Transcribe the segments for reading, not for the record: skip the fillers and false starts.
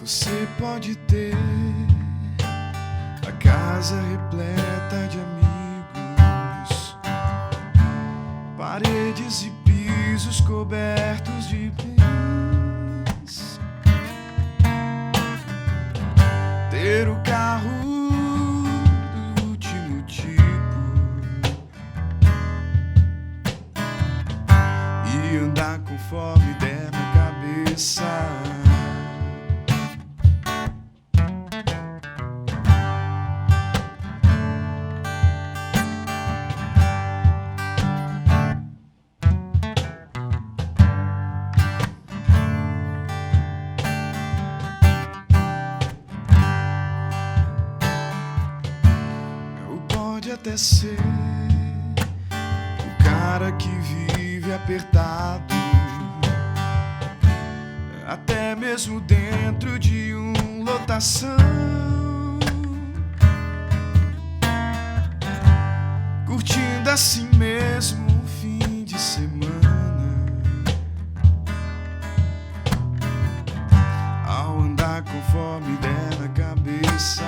Você pode ter a casa repleta de amigos, paredes e pisos cobertos de bens, ter o carro do último tipo e andar conforme der na cabeça. Pode até ser o cara que vive apertado, até mesmo dentro de lotação, curtindo assim mesmo um fim de semana, ao andar conforme der na cabeça.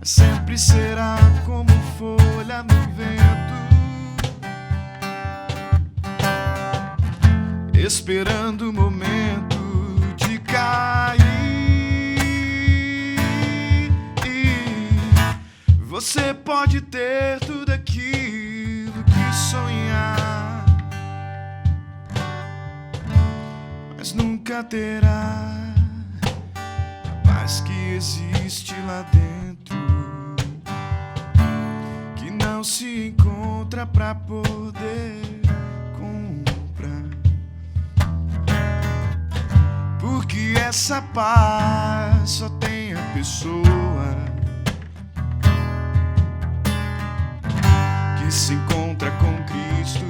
Sempre será como folha no vento, esperando o momento de cair. Você pode ter tudo aquilo que sonhar, mas nunca terá a paz que existe lá dentro, não se encontra pra poder comprar. Porque essa paz só tem a pessoa que se encontra com Cristo.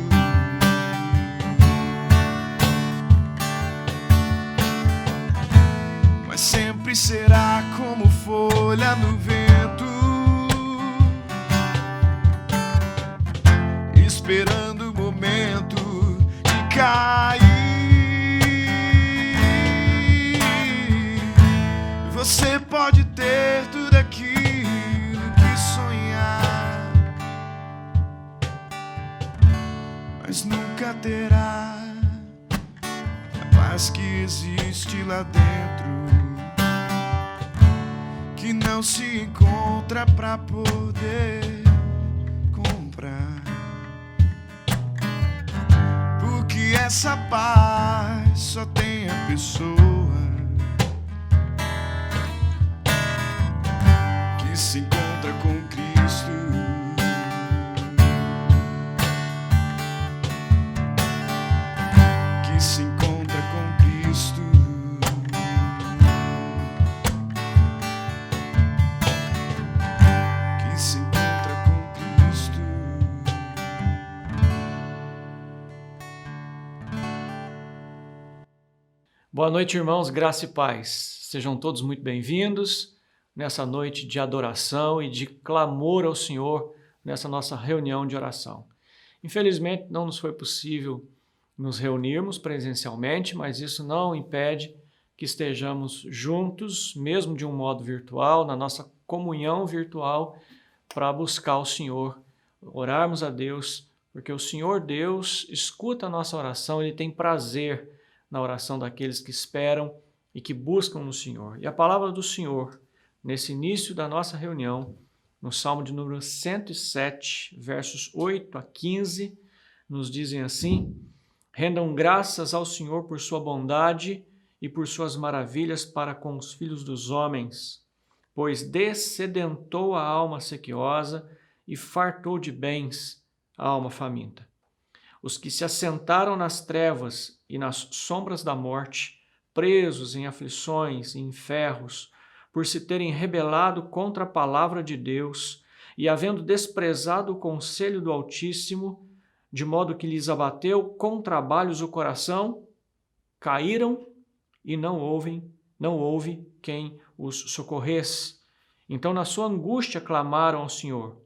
Mas sempre será como folha no vento, esperando o momento de cair. Você pode ter tudo aquilo que sonhar, mas nunca terá a paz que existe lá dentro, que não se encontra pra poder comprar. Porque essa paz só tem a pessoa que se encontra com Cristo. Que se encontra com Cristo. Que se encontra com Cristo. Boa noite, irmãos, graça e paz. Sejam todos muito bem-vindos nessa noite de adoração e de clamor ao Senhor, nessa nossa reunião de oração. Infelizmente, não nos foi possível nos reunirmos presencialmente, mas isso não impede que estejamos juntos, mesmo de um modo virtual, na nossa comunhão virtual, para buscar o Senhor, orarmos a Deus, porque o Senhor Deus escuta a nossa oração, Ele tem prazer na oração daqueles que esperam e que buscam no Senhor. E a palavra do Senhor, nesse início da nossa reunião, no Salmo de número 107, versos 8 a 15, nos dizem assim: rendam graças ao Senhor por sua bondade e por suas maravilhas para com os filhos dos homens, pois dessedentou a alma sequiosa e fartou de bens a alma faminta. Os que se assentaram nas trevas e nas sombras da morte, presos em aflições e em ferros, por se terem rebelado contra a palavra de Deus e havendo desprezado o conselho do Altíssimo, de modo que lhes abateu com trabalhos o coração, caíram e não houve quem os socorresse. Então, na sua angústia, clamaram ao Senhor,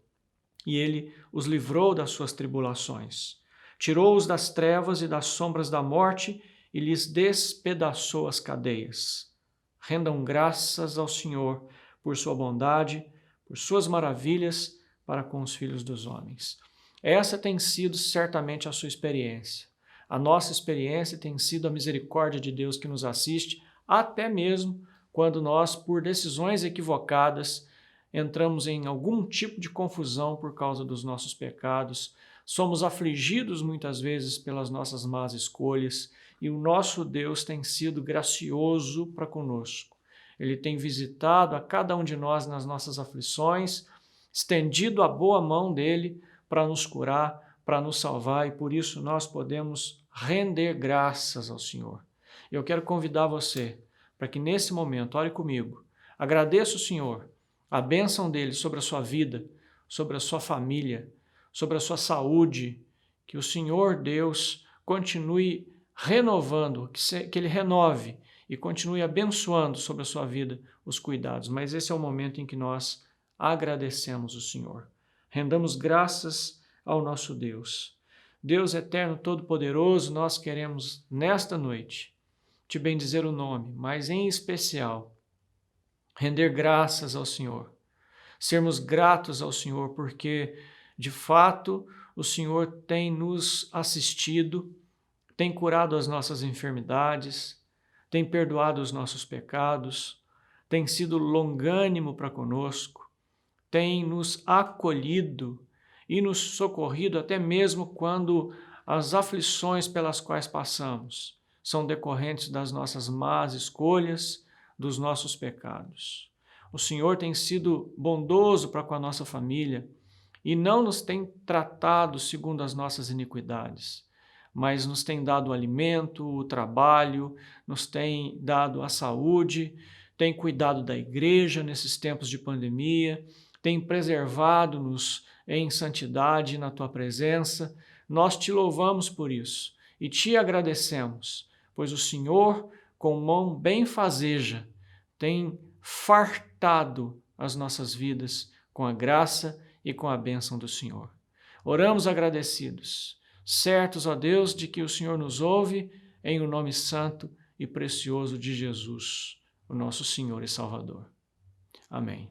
e Ele os livrou das suas tribulações. tirou-os das trevas e das sombras da morte e lhes despedaçou as cadeias. Rendam graças ao Senhor por sua bondade, por suas maravilhas para com os filhos dos homens. Essa tem sido certamente a sua experiência. A nossa experiência tem sido a misericórdia de Deus que nos assiste, até mesmo quando nós, por decisões equivocadas, entramos em algum tipo de confusão por causa dos nossos pecados, somos afligidos muitas vezes pelas nossas más escolhas e o nosso Deus tem sido gracioso para conosco. Ele tem visitado a cada um de nós nas nossas aflições, estendido a boa mão dele para nos curar, para nos salvar, e por isso nós podemos render graças ao Senhor. Eu quero convidar você para que nesse momento, ore comigo, agradeça o Senhor, a bênção dele sobre a sua vida, sobre a sua família, sobre a sua saúde, que o Senhor Deus continue renovando, que ele renove e continue abençoando sobre a sua vida os cuidados. Mas esse é o momento em que nós agradecemos o Senhor. Rendamos graças ao nosso Deus. Deus eterno, todo-poderoso, nós queremos nesta noite te bendizer o nome, mas em especial render graças ao Senhor. Sermos gratos ao Senhor porque, de fato, o Senhor tem nos assistido, tem curado as nossas enfermidades, tem perdoado os nossos pecados, tem sido longânimo para conosco, tem nos acolhido e nos socorrido até mesmo quando as aflições pelas quais passamos são decorrentes das nossas más escolhas, dos nossos pecados. O Senhor tem sido bondoso para com a nossa família e não nos tem tratado segundo as nossas iniquidades, mas nos tem dado o alimento, o trabalho, nos tem dado a saúde, tem cuidado da igreja nesses tempos de pandemia, tem preservado-nos em santidade na tua presença. Nós te louvamos por isso e te agradecemos, pois o Senhor, com mão benfazeja, tem fartado as nossas vidas com a graça e com a bênção do Senhor. Oramos agradecidos, certos, ó Deus, de que o Senhor nos ouve, em o nome santo e precioso de Jesus, o nosso Senhor e Salvador. Amém.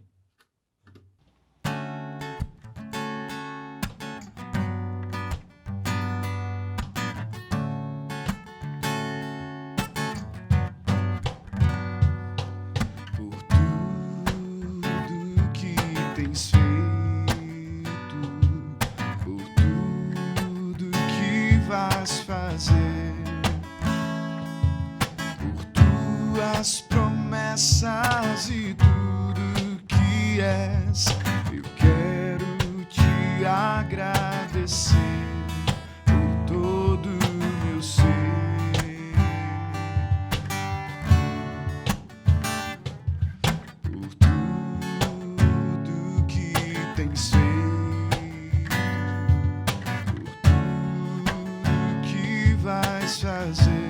As promessas e tudo que és, eu quero te agradecer por todo o meu ser, por tudo que tens feito, por tudo que vais fazer.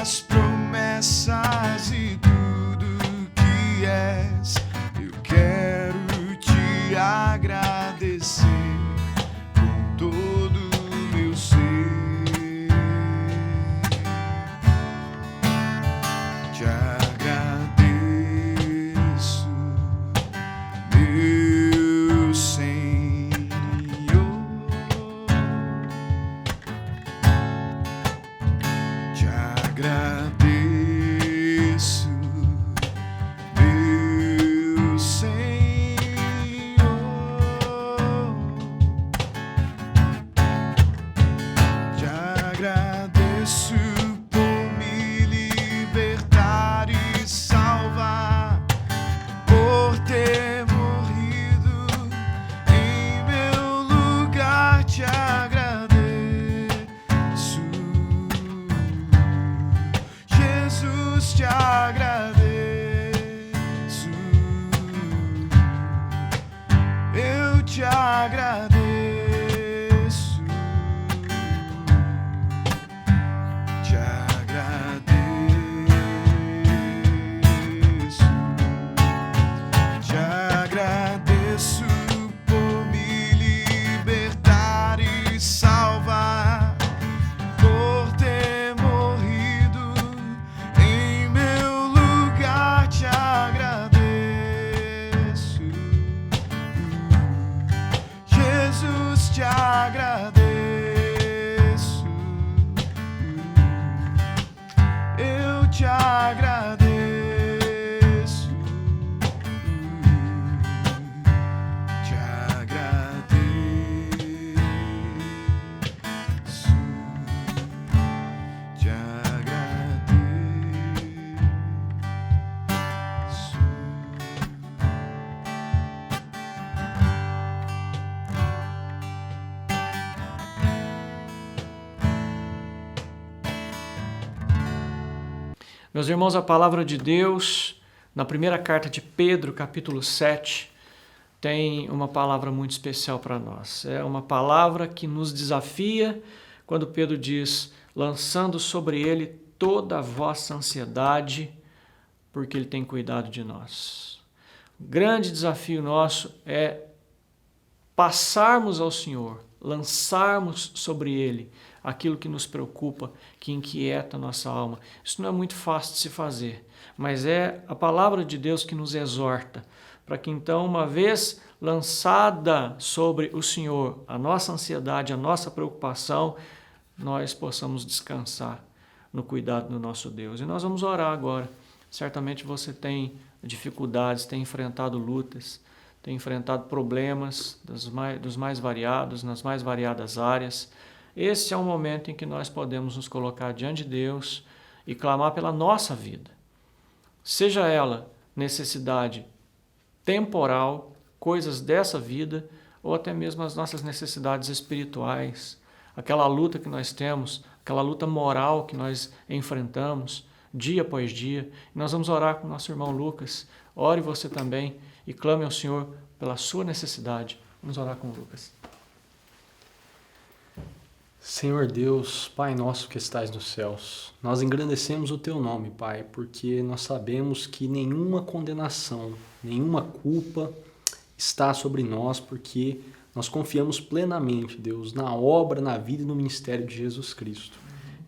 As promessas e tudo que és, eu quero te agradecer com todo o meu ser. Te agradeço, meu Senhor. Te agradeço, meu Senhor. Te agradeço por me libertar e salvar, por ter morrido em meu lugar. Te agradeço, Jesus, te agradeço, eu te agradeço, te agradeço, te agradeço por me Meus irmãos, a palavra de Deus, na primeira carta de Pedro, capítulo 7, tem uma palavra muito especial para nós. É uma palavra que nos desafia quando Pedro diz, lançando sobre ele toda a vossa ansiedade, porque ele tem cuidado de nós. O grande desafio nosso é passarmos ao Senhor, lançarmos sobre ele aquilo que nos preocupa, que inquieta a nossa alma. Isso não é muito fácil de se fazer, mas é a palavra de Deus que nos exorta, para que então, uma vez lançada sobre o Senhor a nossa ansiedade, a nossa preocupação, nós possamos descansar no cuidado do nosso Deus. E nós vamos orar agora. Certamente você tem dificuldades, tem enfrentado lutas, tem enfrentado problemas dos mais variados, nas mais variadas áreas. Esse é um momento em que nós podemos nos colocar diante de Deus e clamar pela nossa vida. Seja ela necessidade temporal, coisas dessa vida, ou até mesmo as nossas necessidades espirituais, aquela luta que nós temos, aquela luta moral que nós enfrentamos dia após dia. Nós vamos orar com o nosso irmão Lucas. Ore você também e clame ao Senhor pela sua necessidade. Vamos orar com o Lucas. Senhor Deus, Pai nosso que estais nos céus, nós engrandecemos o Teu nome, Pai, porque nós sabemos que nenhuma condenação, nenhuma culpa está sobre nós, porque nós confiamos plenamente, Deus, na obra, na vida e no ministério de Jesus Cristo.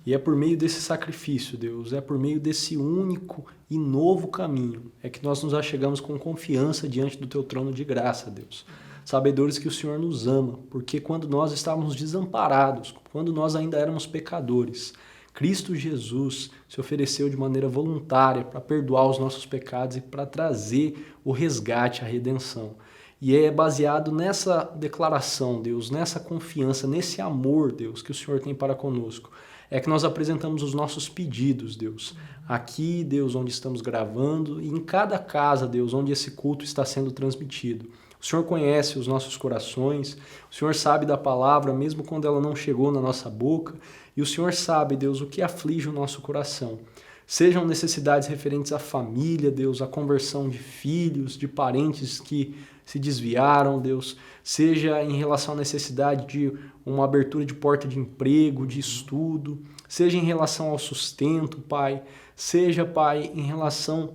E é por meio desse sacrifício, Deus, é por meio desse único e novo caminho, é que nós nos achegamos com confiança diante do Teu trono de graça, Deus. Sabedores que o Senhor nos ama, porque quando nós estávamos desamparados, quando nós ainda éramos pecadores, Cristo Jesus se ofereceu de maneira voluntária para perdoar os nossos pecados e para trazer o resgate, a redenção. E é baseado nessa declaração, Deus, nessa confiança, nesse amor, Deus, que o Senhor tem para conosco. É que nós apresentamos os nossos pedidos, Deus. Aqui, Deus, onde estamos gravando, e em cada casa, Deus, onde esse culto está sendo transmitido. O Senhor conhece os nossos corações, o Senhor sabe da palavra, mesmo quando ela não chegou na nossa boca, e o Senhor sabe, Deus, o que aflige o nosso coração. Sejam necessidades referentes à família, Deus, à conversão de filhos, de parentes que se desviaram, Deus, seja em relação à necessidade de uma abertura de porta de emprego, de estudo, seja em relação ao sustento, Pai, seja, Pai, em relação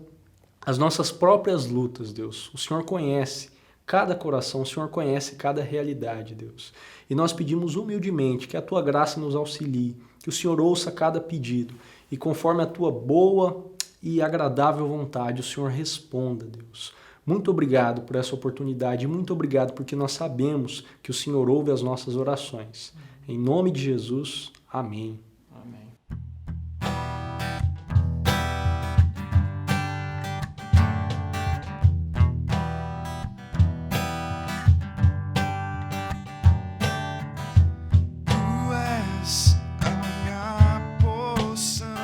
às nossas próprias lutas, Deus. O Senhor conhece cada coração, o Senhor conhece cada realidade, Deus. E nós pedimos humildemente que a Tua graça nos auxilie, que o Senhor ouça cada pedido e conforme a Tua boa e agradável vontade, o Senhor responda, Deus. Muito obrigado por essa oportunidade e muito obrigado porque nós sabemos que o Senhor ouve as nossas orações. Em nome de Jesus, amém. Amém. Tu és a minha porção,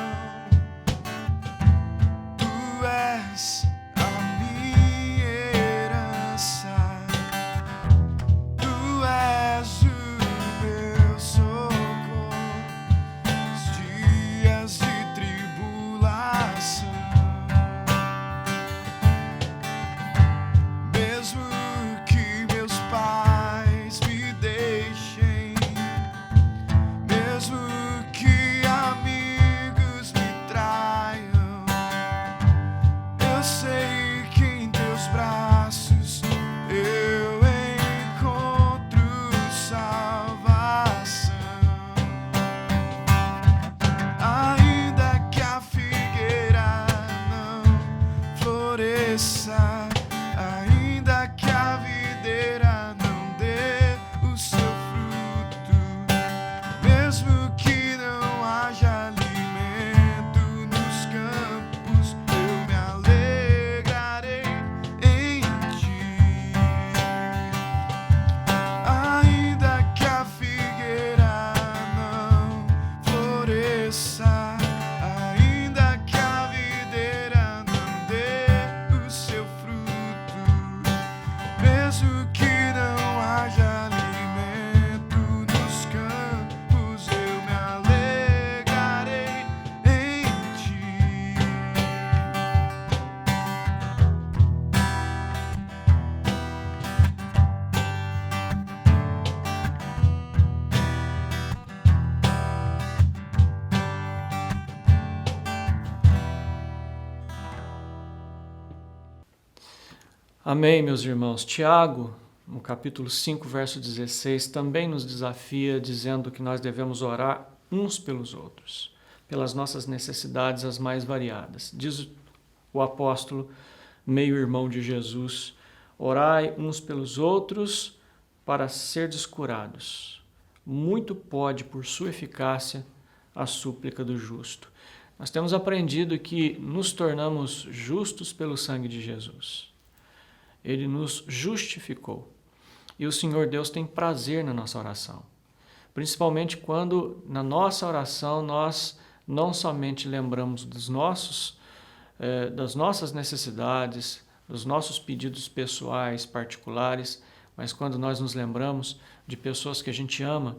Tu és a minha herança, Tu és o meu socorro nos dias de tribulação. Mesmo que meus pais me deixem, mesmo que amigos me traiam, eu sei que em Teus braços eu encontro salvação. Ainda que a figueira não floresça, ainda que a videira não dê o seu fruto, mesmo que não haja alimento nos campos, eu me alegrarei em Ti. Ainda que a figueira não floresça, ainda que a videira não dê o seu fruto, mesmo que não haja alimento nos campos, eu me alegrarei em Ti. Amém, meus irmãos. Tiago, no capítulo 5, verso 16, também nos desafia dizendo que nós devemos orar uns pelos outros, pelas nossas necessidades as mais variadas. Diz o apóstolo, meio-irmão de Jesus, orai uns pelos outros para serdes curados. Muito pode, por sua eficácia, a súplica do justo. Nós temos aprendido que nos tornamos justos pelo sangue de Jesus. Ele nos justificou. E o Senhor Deus tem prazer na nossa oração. Principalmente quando, na nossa oração, nós não somente lembramos das nossas necessidades, dos nossos pedidos pessoais, particulares, mas quando nós nos lembramos de pessoas que a gente ama,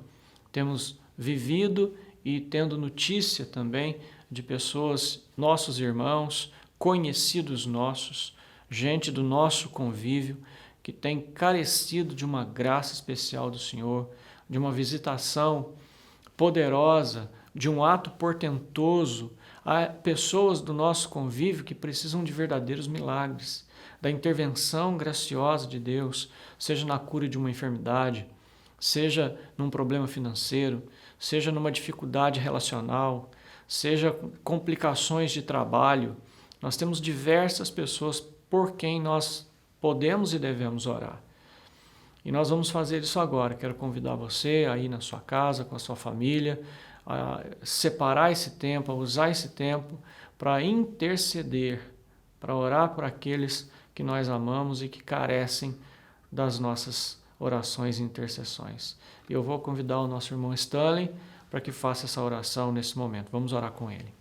temos vivido e tendo notícia também de pessoas, nossos irmãos, conhecidos nossos, gente do nosso convívio, que tem carecido de uma graça especial do Senhor, de uma visitação poderosa, de um ato portentoso. Há pessoas do nosso convívio que precisam de verdadeiros milagres, da intervenção graciosa de Deus, seja na cura de uma enfermidade, seja num problema financeiro, seja numa dificuldade relacional, seja complicações de trabalho. Nós temos diversas pessoas por quem nós podemos e devemos orar. E nós vamos fazer isso agora. Quero convidar você a ir na sua casa, com a sua família, a separar esse tempo, a usar esse tempo para interceder, para orar por aqueles que nós amamos e que carecem das nossas orações e intercessões. E eu vou convidar o nosso irmão Stanley para que faça essa oração nesse momento. Vamos orar com ele.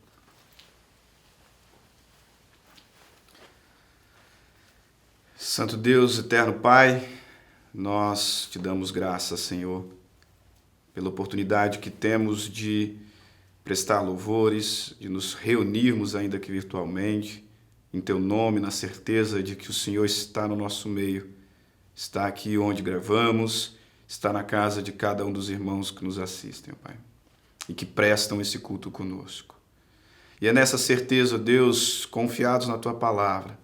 Santo Deus, eterno Pai, nós te damos graças, Senhor, pela oportunidade que temos de prestar louvores, de nos reunirmos ainda que virtualmente, em Teu nome, na certeza de que o Senhor está no nosso meio, está aqui onde gravamos, está na casa de cada um dos irmãos que nos assistem, Pai, e que prestam esse culto conosco. E é nessa certeza, Deus, confiados na Tua palavra,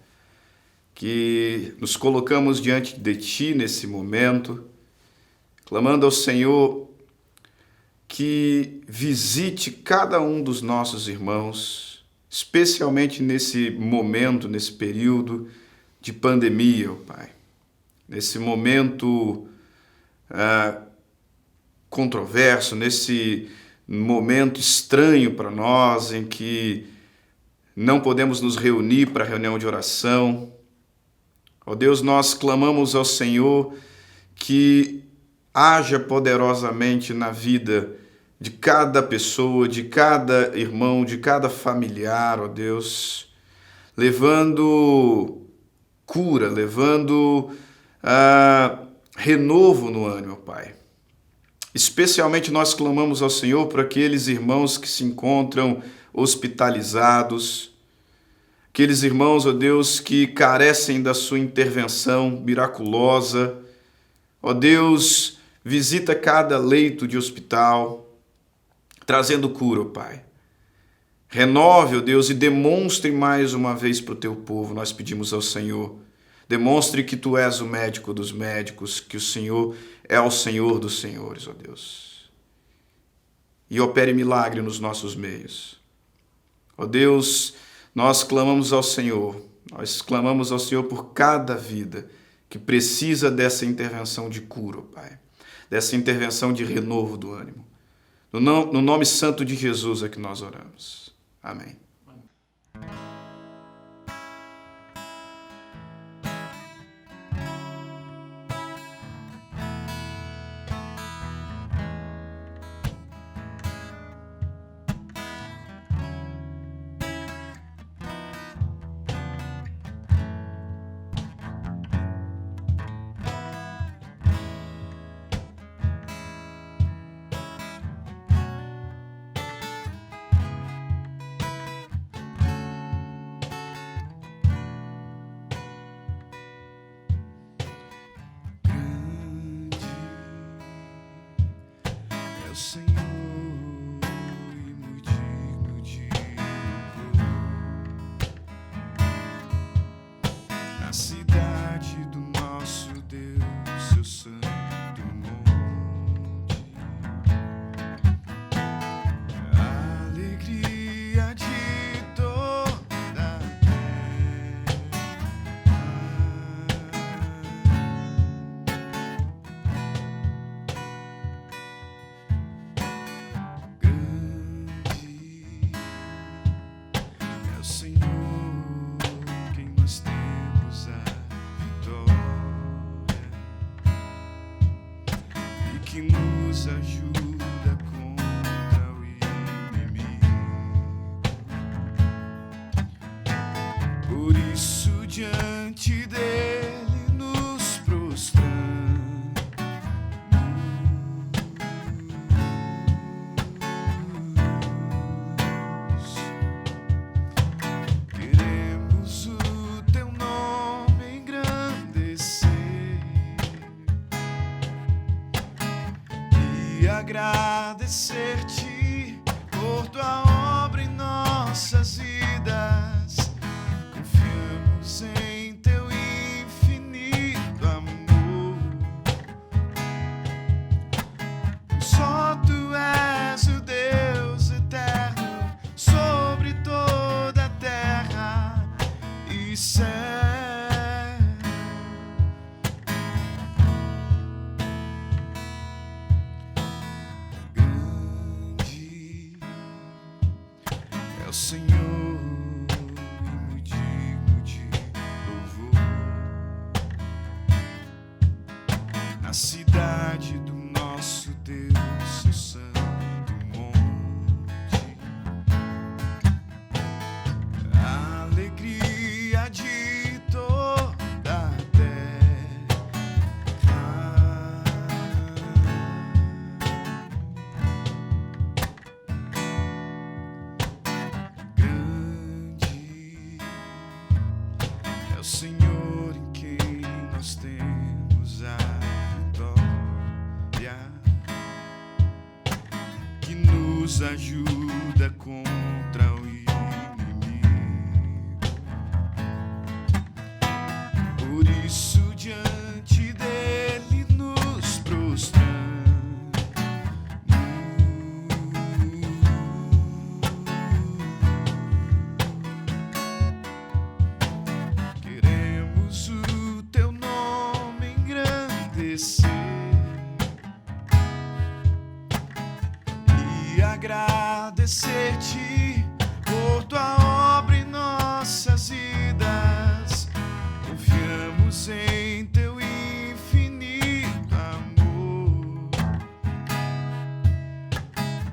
que nos colocamos diante de Ti nesse momento, clamando ao Senhor que visite cada um dos nossos irmãos, especialmente nesse momento, nesse período de pandemia, ó Pai. Nesse momento controverso, nesse momento estranho para nós, em que não podemos nos reunir para a reunião de oração. Ó Deus, nós clamamos ao Senhor que haja poderosamente na vida de cada pessoa, de cada irmão, de cada familiar, ó Deus, levando cura, levando renovo no ânimo, Pai. Especialmente nós clamamos ao Senhor por aqueles irmãos que se encontram hospitalizados, aqueles irmãos, ó Deus, que carecem da sua intervenção miraculosa. Ó Deus, visita cada leito de hospital, trazendo cura, ó Pai. Renove, ó Deus, e demonstre mais uma vez para o Teu povo, nós pedimos ao Senhor. Demonstre que Tu és o médico dos médicos, que o Senhor é o Senhor dos senhores, ó Deus. E opere milagre nos nossos meios. Ó Deus, nós clamamos ao Senhor por cada vida que precisa dessa intervenção de cura, Pai, dessa intervenção de renovo do ânimo. No nome santo de Jesus é que nós oramos. Amém. Senhor, e muito digno de louvor. Na cidade que nos ajuda contra o inimigo. Por isso, diante dele nos prostramos. Queremos o teu nome engrandecer e agradecer-te por tua obra em nossas vidas. Confiamos em teu infinito amor. Só tu és o Deus eterno sobre toda a terra e céu. Grande é o Senhor e muito digno de louvor. Na cidade do nosso Deus, o santo monte, a alegria de toda a terra. Grande é o Senhor em quem nós temos a vitória, que nos ajuda contra o inimigo. Por isso, diante dele nos prostramos. Queremos o teu nome engrandecer e agradecer-te por tua obra em nossas vidas. Confiamos em teu infinito amor,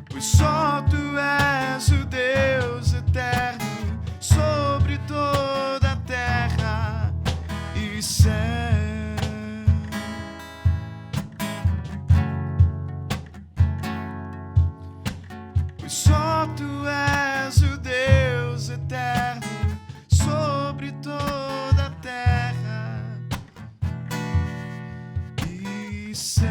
pois só tu és o Deus eterno sobre toda a terra e céu. Pois só tu és o Deus eterno sobre toda a terra e céu.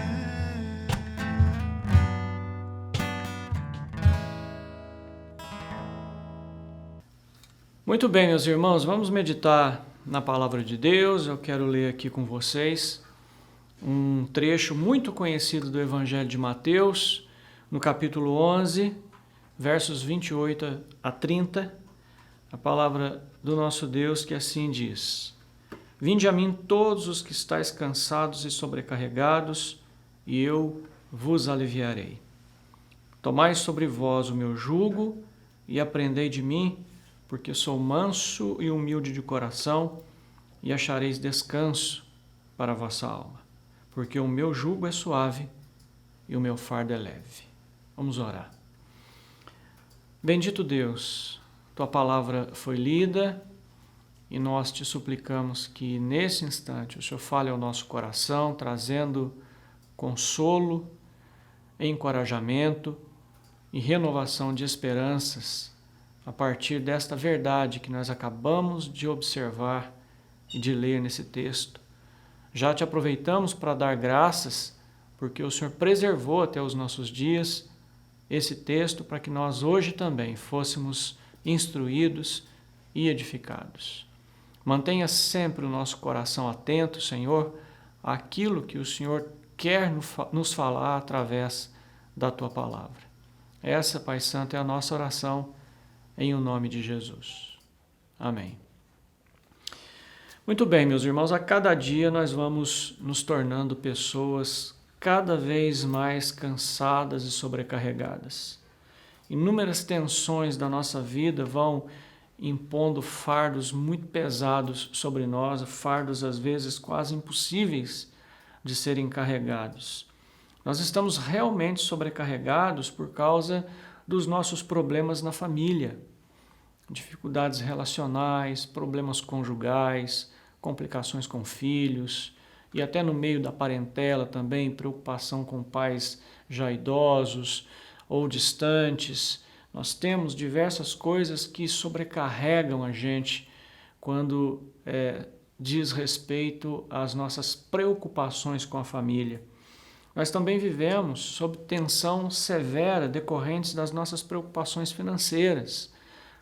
Muito bem, meus irmãos, vamos meditar na palavra de Deus. Eu quero ler aqui com vocês um trecho muito conhecido do Evangelho de Mateus, no capítulo 11, versos 28 a 30, a palavra do nosso Deus que assim diz: Vinde a mim todos os que estáis cansados e sobrecarregados, e eu vos aliviarei. Tomai sobre vós o meu jugo e aprendei de mim, porque sou manso e humilde de coração, e achareis descanso para a vossa alma, porque o meu jugo é suave e o meu fardo é leve. Vamos orar. Bendito Deus, tua palavra foi lida e nós te suplicamos que nesse instante o Senhor fale ao nosso coração, trazendo consolo, encorajamento e renovação de esperanças a partir desta verdade que nós acabamos de observar e de ler nesse texto. Já te aproveitamos para dar graças, porque o Senhor preservou até os nossos dias esse texto para que nós hoje também fôssemos instruídos e edificados. Mantenha sempre o nosso coração atento, Senhor, àquilo que o Senhor quer nos falar através da tua palavra. Essa, Pai Santo, é a nossa oração em o nome de Jesus. Amém. Muito bem, meus irmãos, a cada dia nós vamos nos tornando pessoas cada vez mais cansadas e sobrecarregadas. Inúmeras tensões da nossa vida vão impondo fardos muito pesados sobre nós, fardos às vezes quase impossíveis de serem carregados. Nós estamos realmente sobrecarregados por causa dos nossos problemas na família, dificuldades relacionais, problemas conjugais, complicações com filhos e até no meio da parentela também, preocupação com pais já idosos ou distantes. Nós temos diversas coisas que sobrecarregam a gente quando diz respeito às nossas preocupações com a família. Nós também vivemos sob tensão severa decorrentes das nossas preocupações financeiras.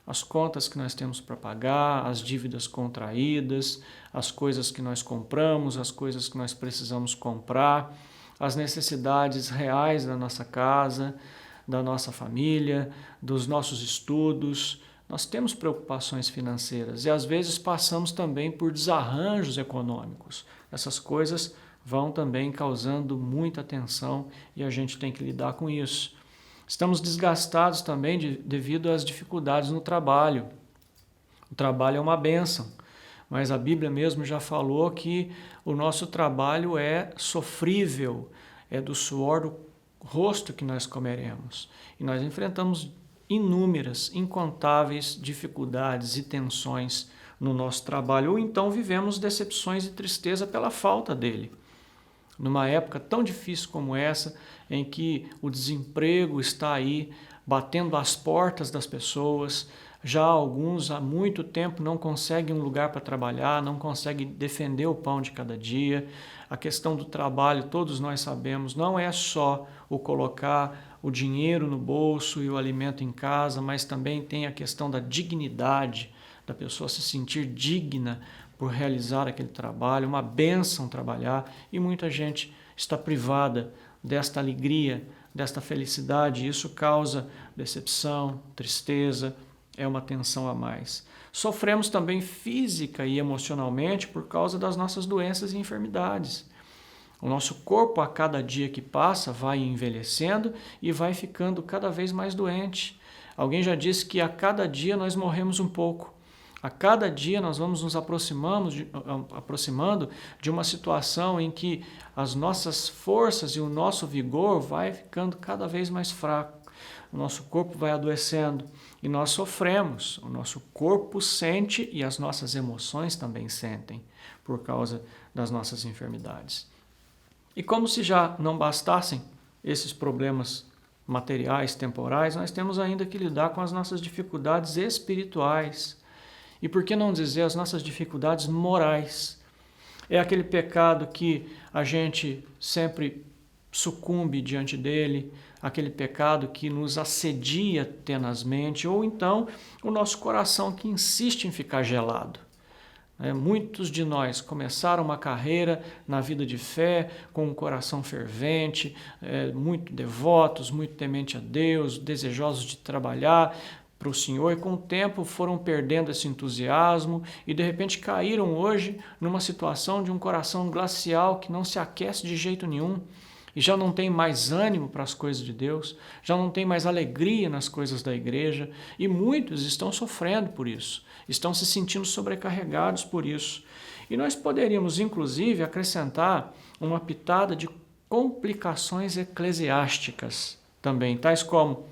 As contas que nós temos para pagar, as dívidas contraídas, as coisas que nós compramos, as coisas que nós precisamos comprar, as necessidades reais da nossa casa, da nossa família, dos nossos estudos. Nós temos preocupações financeiras e às vezes passamos também por desarranjos econômicos. Essas coisas vão também causando muita tensão e a gente tem que lidar com isso. Estamos desgastados também devido às dificuldades no trabalho. O trabalho é uma bênção, mas a Bíblia mesmo já falou que o nosso trabalho é sofrível, é do suor do rosto que nós comeremos. E nós enfrentamos inúmeras, incontáveis dificuldades e tensões no nosso trabalho, ou então vivemos decepções e tristeza pela falta dele. Numa época tão difícil como essa, em que o desemprego está aí batendo às portas das pessoas, já alguns há muito tempo não conseguem um lugar para trabalhar, não conseguem defender o pão de cada dia. A questão do trabalho, todos nós sabemos, não é só o colocar o dinheiro no bolso e o alimento em casa, mas também tem a questão da dignidade, da pessoa se sentir digna por realizar aquele trabalho, uma bênção trabalhar, e muita gente está privada desta alegria, desta felicidade, e isso causa decepção, tristeza, é uma tensão a mais. Sofremos também física e emocionalmente por causa das nossas doenças e enfermidades. O nosso corpo, a cada dia que passa, vai envelhecendo e vai ficando cada vez mais doente. Alguém já disse que a cada dia nós morremos um pouco. A cada dia nós vamos nos aproximando de uma situação em que as nossas forças e o nosso vigor vai ficando cada vez mais fraco. O nosso corpo vai adoecendo e nós sofremos. O nosso corpo sente e as nossas emoções também sentem por causa das nossas enfermidades. E como se já não bastassem esses problemas materiais, temporais, nós temos ainda que lidar com as nossas dificuldades espirituais. E por que não dizer as nossas dificuldades morais? É aquele pecado que a gente sempre sucumbe diante dele, aquele pecado que nos assedia tenazmente, ou então o nosso coração que insiste em ficar gelado. Muitos de nós começaram uma carreira na vida de fé com um coração fervente, muito devotos, muito temente a Deus, desejosos de trabalhar para o Senhor, e com o tempo foram perdendo esse entusiasmo e de repente caíram hoje numa situação de um coração glacial que não se aquece de jeito nenhum e já não tem mais ânimo para as coisas de Deus, já não tem mais alegria nas coisas da igreja, e muitos estão sofrendo por isso, estão se sentindo sobrecarregados por isso. E nós poderíamos inclusive acrescentar uma pitada de complicações eclesiásticas também, tais como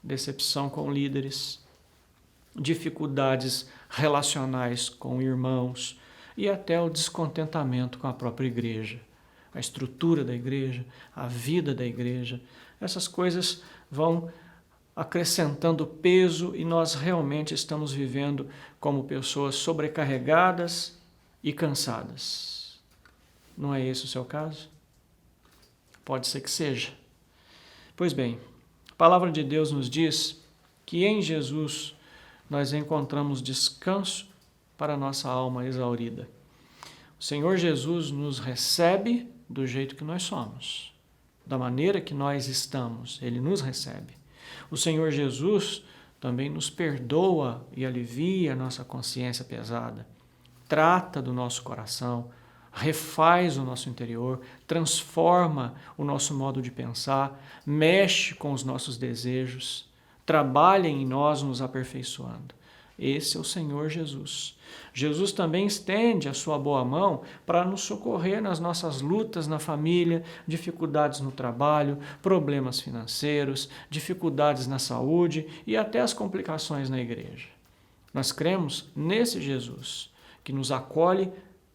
decepção com líderes, dificuldades relacionais com irmãos e até o descontentamento com a própria igreja, a estrutura da igreja, a vida da igreja. Essas coisas vão acrescentando peso e nós realmente estamos vivendo como pessoas sobrecarregadas e cansadas. Não é esse o seu caso? Pode ser que seja. Pois bem, a palavra de Deus nos diz que em Jesus nós encontramos descanso para a nossa alma exaurida. O Senhor Jesus nos recebe do jeito que nós somos, da maneira que nós estamos, Ele nos recebe. O Senhor Jesus também nos perdoa e alivia a nossa consciência pesada, trata do nosso coração, refaz o nosso interior, transforma o nosso modo de pensar, mexe com os nossos desejos, trabalha em nós nos aperfeiçoando. Esse é o Senhor Jesus. Jesus também estende a sua boa mão para nos socorrer nas nossas lutas na família, dificuldades no trabalho, problemas financeiros, dificuldades na saúde e até as complicações na igreja. Nós cremos nesse Jesus que nos acolhe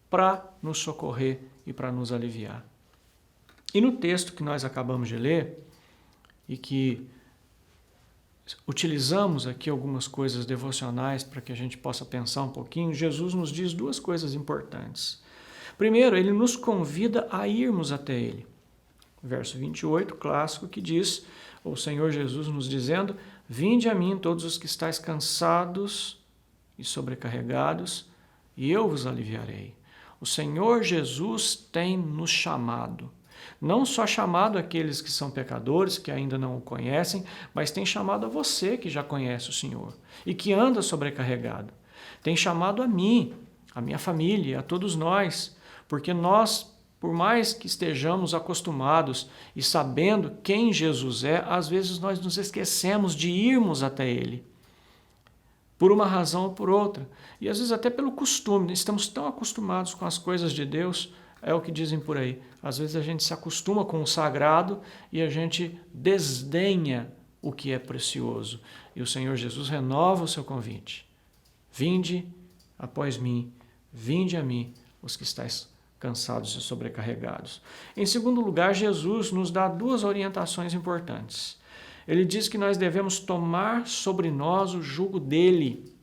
para nos socorrer e para nos aliviar. E no texto que nós acabamos de ler, e que utilizamos aqui algumas coisas devocionais para que a gente possa pensar um pouquinho, Jesus nos diz duas coisas importantes. Primeiro, ele nos convida a irmos até ele. Verso 28, clássico, que diz, o Senhor Jesus nos dizendo, vinde a mim todos os que estáis cansados e sobrecarregados, e eu vos aliviarei. O Senhor Jesus tem nos chamado. Não só chamado aqueles que são pecadores, que ainda não o conhecem, mas tem chamado a você que já conhece o Senhor e que anda sobrecarregado. Tem chamado a mim, a minha família, a todos nós, porque nós, por mais que estejamos acostumados e sabendo quem Jesus é, às vezes nós nos esquecemos de irmos até Ele, por uma razão ou por outra, e às vezes até pelo costume. Estamos tão acostumados com as coisas de Deus, é o que dizem por aí. Às vezes a gente se acostuma com o sagrado e a gente desdenha o que é precioso. E o Senhor Jesus renova o seu convite. Vinde após mim, vinde a mim, os que estáis cansados e sobrecarregados. Em segundo lugar, Jesus nos dá duas orientações importantes. Ele diz que nós devemos tomar sobre nós o jugo dele.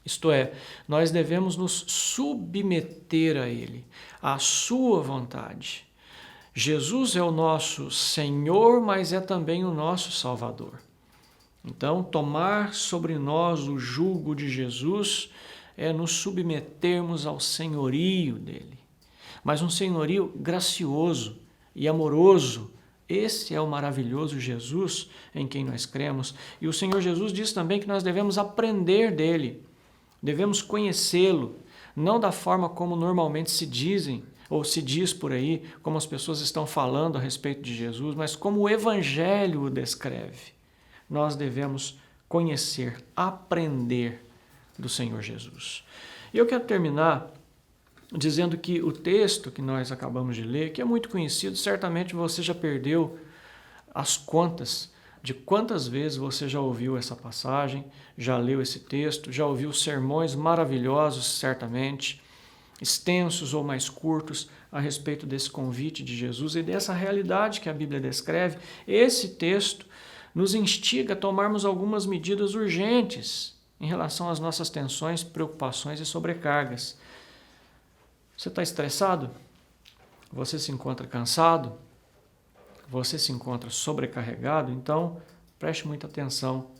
Isto é, nós devemos nos submeter a Ele, à sua vontade. Jesus é o nosso Senhor, mas é também o nosso Salvador. Então, tomar sobre nós o jugo de Jesus é nos submetermos ao senhorio dele. Mas um senhorio gracioso e amoroso. Esse é o maravilhoso Jesus em quem nós cremos. E o Senhor Jesus diz também que nós devemos aprender dele. Devemos conhecê-lo, não da forma como normalmente se dizem, ou se diz por aí, como as pessoas estão falando a respeito de Jesus, mas como o Evangelho o descreve. Nós devemos conhecer, aprender do Senhor Jesus. E eu quero terminar dizendo que o texto que nós acabamos de ler, que é muito conhecido, certamente você já perdeu as contas de quantas vezes você já ouviu essa passagem, já leu esse texto, já ouviu sermões maravilhosos, certamente, extensos ou mais curtos, a respeito desse convite de Jesus e dessa realidade que a Bíblia descreve. Esse texto nos instiga a tomarmos algumas medidas urgentes em relação às nossas tensões, preocupações e sobrecargas. Você está estressado? Você se encontra cansado? Você se encontra sobrecarregado? Então, preste muita atenção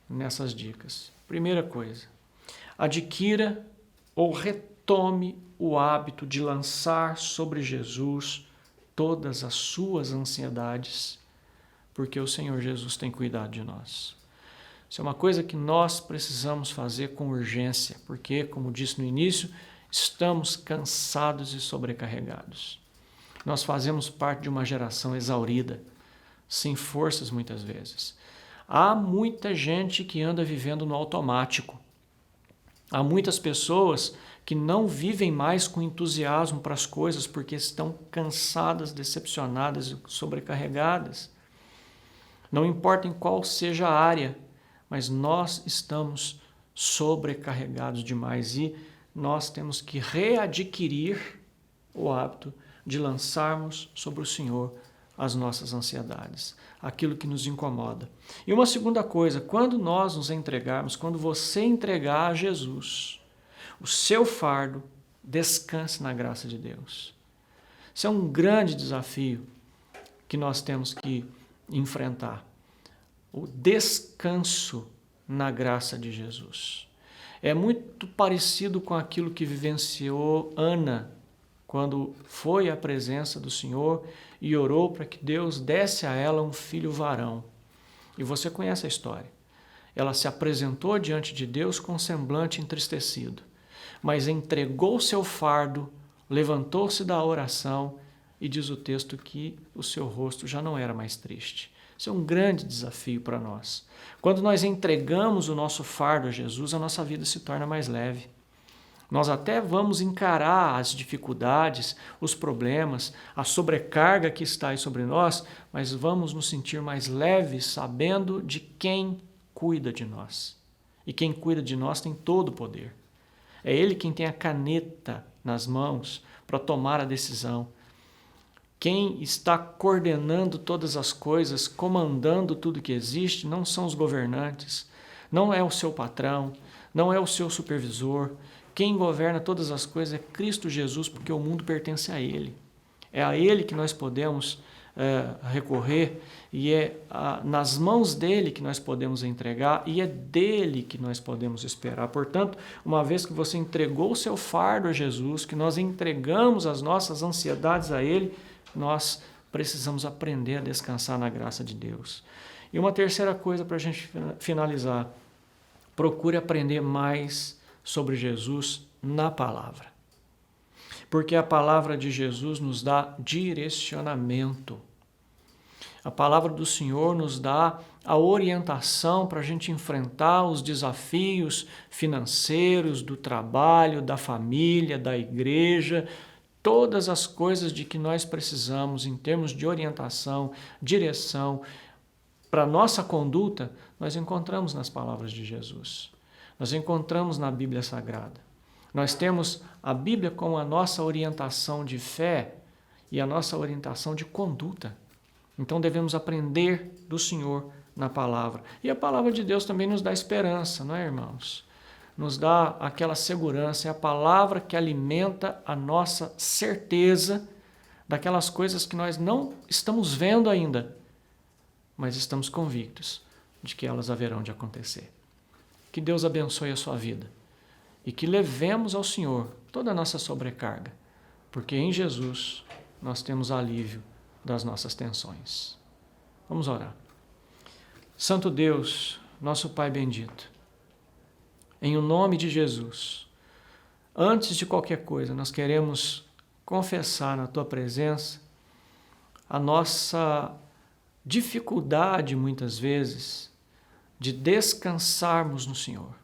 nessas dicas. Primeira coisa, adquira ou retome o hábito de lançar sobre Jesus todas as suas ansiedades, porque o Senhor Jesus tem cuidado de nós. Isso é uma coisa que nós precisamos fazer com urgência, porque, como disse no início, estamos cansados e sobrecarregados. Nós fazemos parte de uma geração exaurida, sem forças muitas vezes. Há muita gente que anda vivendo no automático. Há muitas pessoas que não vivem mais com entusiasmo para as coisas porque estão cansadas, decepcionadas e sobrecarregadas. Não importa em qual seja a área, mas nós estamos sobrecarregados demais e nós temos que readquirir o hábito de lançarmos sobre o Senhor as nossas ansiedades, aquilo que nos incomoda. E uma segunda coisa, quando nós nos entregarmos, quando você entregar a Jesus o seu fardo, descanse na graça de Deus. Isso é um grande desafio que nós temos que enfrentar. O descanso na graça de Jesus. É muito parecido com aquilo que vivenciou Ana, quando foi à presença do Senhor e orou para que Deus desse a ela um filho varão. E você conhece a história. Ela se apresentou diante de Deus com um semblante entristecido, mas entregou seu fardo, levantou-se da oração e diz o texto que o seu rosto já não era mais triste. Isso é um grande desafio para nós. Quando nós entregamos o nosso fardo a Jesus, a nossa vida se torna mais leve. Nós até vamos encarar as dificuldades, os problemas, a sobrecarga que está aí sobre nós, mas vamos nos sentir mais leves sabendo de quem cuida de nós. E quem cuida de nós tem todo o poder. É Ele quem tem a caneta nas mãos para tomar a decisão. Quem está coordenando todas as coisas, comandando tudo que existe, não são os governantes, não é o seu patrão, não é o seu supervisor. Quem governa todas as coisas é Cristo Jesus, porque o mundo pertence a Ele. É a Ele que nós podemos recorrer e é nas mãos dEle que nós podemos entregar e é dEle que nós podemos esperar. Portanto, uma vez que você entregou o seu fardo a Jesus, que nós entregamos as nossas ansiedades a Ele, nós precisamos aprender a descansar na graça de Deus. E uma terceira coisa para a gente finalizar, procure aprender mais sobre Jesus na palavra. Porque a palavra de Jesus nos dá direcionamento. A palavra do Senhor nos dá a orientação para a gente enfrentar os desafios financeiros, do trabalho, da família, da igreja, todas as coisas de que nós precisamos em termos de orientação, direção, para a nossa conduta, nós encontramos nas palavras de Jesus. Nós encontramos na Bíblia Sagrada. Nós temos a Bíblia como a nossa orientação de fé e a nossa orientação de conduta. Então devemos aprender do Senhor na palavra. E a palavra de Deus também nos dá esperança, não é, irmãos? Nos dá aquela segurança, é a palavra que alimenta a nossa certeza daquelas coisas que nós não estamos vendo ainda, mas estamos convictos de que elas haverão de acontecer. Que Deus abençoe a sua vida e que levemos ao Senhor toda a nossa sobrecarga, porque em Jesus nós temos alívio das nossas tensões. Vamos orar. Santo Deus, nosso Pai bendito, em o nome de Jesus, antes de qualquer coisa, nós queremos confessar na Tua presença a nossa dificuldade, muitas vezes, de descansarmos no Senhor.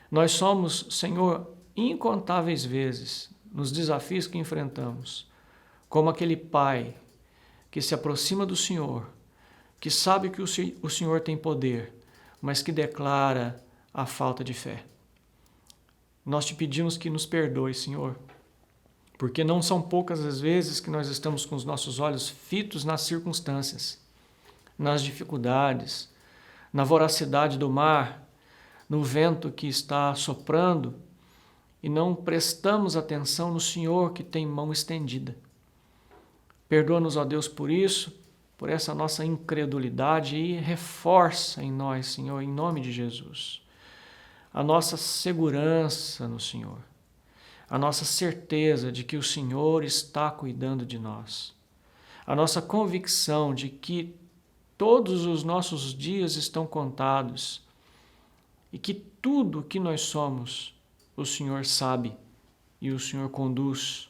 Nós somos, Senhor, incontáveis vezes, nos desafios que enfrentamos, como aquele pai que se aproxima do Senhor, que sabe que o Senhor tem poder, mas que declara a falta de fé. Nós te pedimos que nos perdoe, Senhor, porque não são poucas as vezes que nós estamos com os nossos olhos fitos nas circunstâncias, nas dificuldades, na voracidade do mar, no vento que está soprando, e não prestamos atenção no Senhor que tem mão estendida. Perdoa-nos, ó Deus, por isso, por essa nossa incredulidade e reforça em nós, Senhor, em nome de Jesus, a nossa segurança no Senhor, a nossa certeza de que o Senhor está cuidando de nós, a nossa convicção de que todos os nossos dias estão contados e que tudo o que nós somos, o Senhor sabe e o Senhor conduz.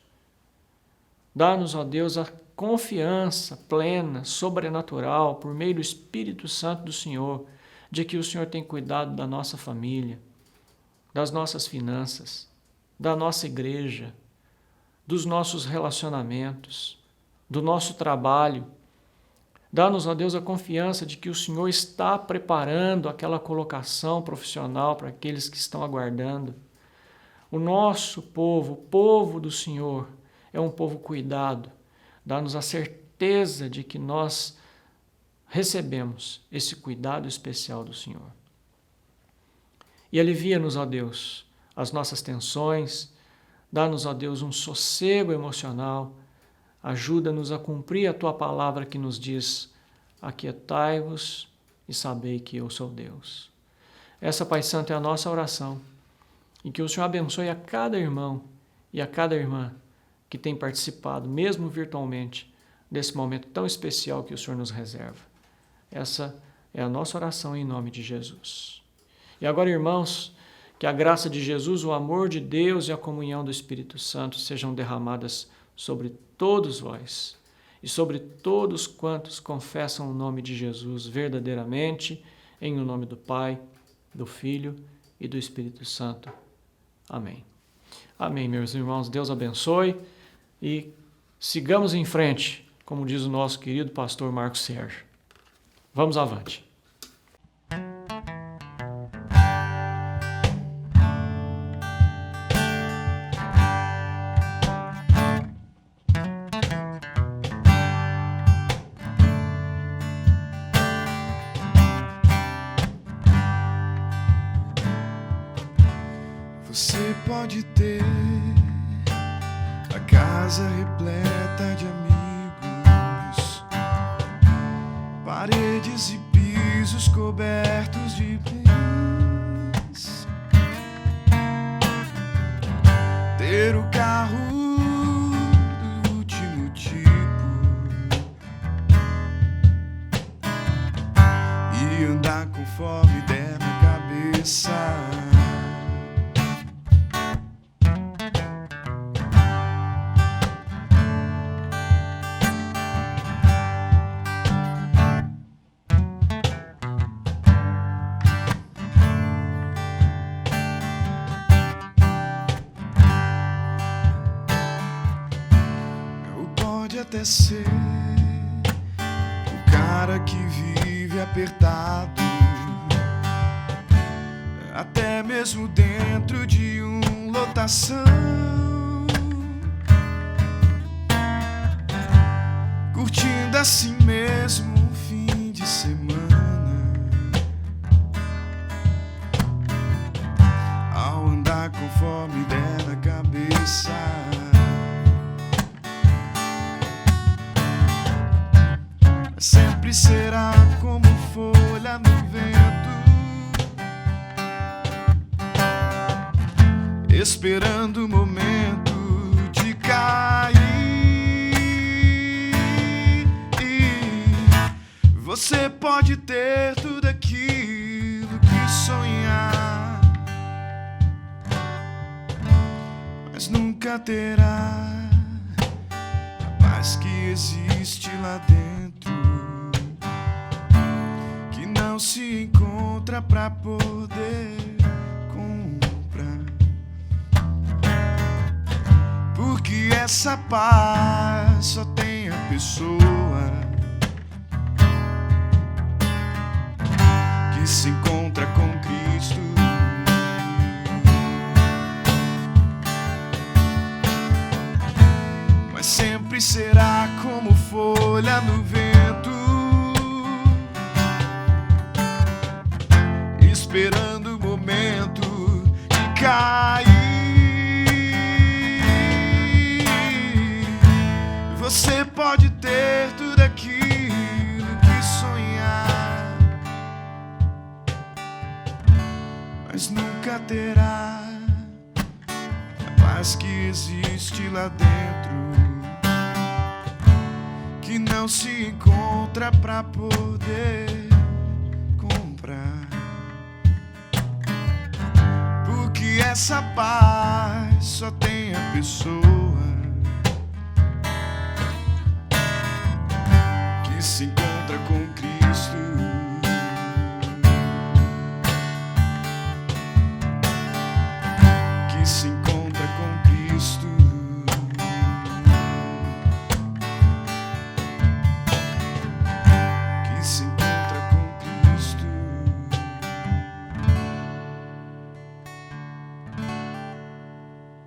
Dá-nos, ó Deus, a confiança plena, sobrenatural, por meio do Espírito Santo do Senhor, de que o Senhor tem cuidado da nossa família, das nossas finanças, da nossa igreja, dos nossos relacionamentos, do nosso trabalho. Dá-nos, ó Deus, a confiança de que o Senhor está preparando aquela colocação profissional para aqueles que estão aguardando. O nosso povo, o povo do Senhor, é um povo cuidado. Dá-nos a certeza de que nós recebemos esse cuidado especial do Senhor. E alivia-nos, ó Deus, as nossas tensões, dá-nos, ó Deus, um sossego emocional, ajuda-nos a cumprir a Tua palavra que nos diz: aquietai-vos e sabei que eu sou Deus. Essa, Pai Santo, é a nossa oração, e que o Senhor abençoe a cada irmão e a cada irmã que tem participado, mesmo virtualmente, desse momento tão especial que o Senhor nos reserva. Essa é a nossa oração em nome de Jesus. E agora, irmãos, que a graça de Jesus, o amor de Deus e a comunhão do Espírito Santo sejam derramadas sobre todos vós e sobre todos quantos confessam o nome de Jesus verdadeiramente, em o nome do Pai, do Filho e do Espírito Santo. Amém. Amém, meus irmãos. Deus abençoe e sigamos em frente, como diz o nosso querido pastor Marcos Sérgio. Vamos avante. Você pode ter a casa repleta de amigos, paredes e pisos cobertos de bens, ter o carro do último tipo e andar conforme der na cabeça. Até ser o cara que vive apertado, até mesmo dentro de lotação, curtindo assim mesmo um fim de semana, ao andar conforme der na cabeça. Sempre será como folha no vento, esperando o momento de cair. Você pode ter tudo aquilo que sonhar, mas nunca terá a paz que existe lá dentro, que não se encontra pra poder comprar. Porque essa paz só tem a pessoa que se encontra com Cristo. Mas sempre será como folha no vento, esperando o momento de cair. Você pode ter tudo aquilo que sonhar, mas nunca terá a paz que existe lá dentro, que não se encontra pra poder comprar. Porque essa paz só tem a pessoa que se